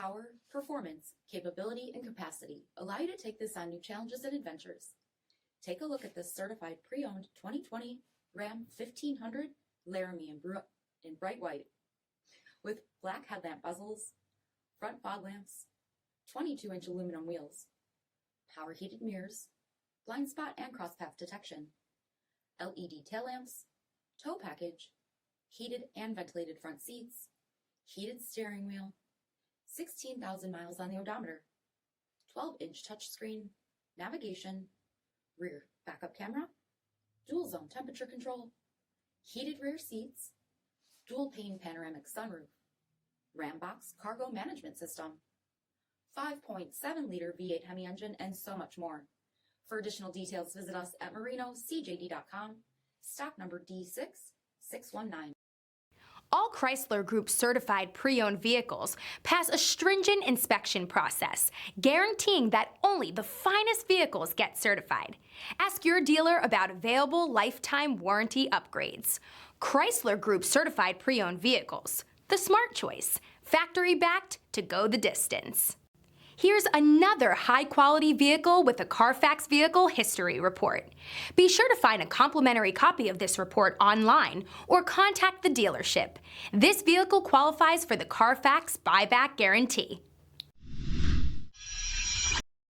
Power, performance, capability, and capacity allow you to take this on new challenges and adventures. Take a look at this certified pre-owned 2020 Ram 1500 LARAMIE in bright white with black headlamp bezels, front fog lamps, 22-inch aluminum wheels, power heated mirrors, blind spot and crosspath detection, LED tail lamps, tow package, heated and ventilated front seats, heated steering wheel, 16,000 miles on the odometer, 12-inch touchscreen, navigation, rear backup camera, dual zone temperature control, heated rear seats, dual-pane panoramic sunroof, Ram box cargo management system, 5.7-liter V8 HEMI engine, and so much more. For additional details, visit us at marinocjd.com, stock number D6619. All Chrysler Group certified pre-owned vehicles pass a stringent inspection process, guaranteeing that only the finest vehicles get certified. Ask your dealer about available lifetime warranty upgrades. Chrysler Group certified pre-owned vehicles, the smart choice, factory-backed to go the distance. Here's another high-quality vehicle with a Carfax Vehicle History Report. Be sure to find a complimentary copy of this report online or contact the dealership. This vehicle qualifies for the Carfax Buyback Guarantee.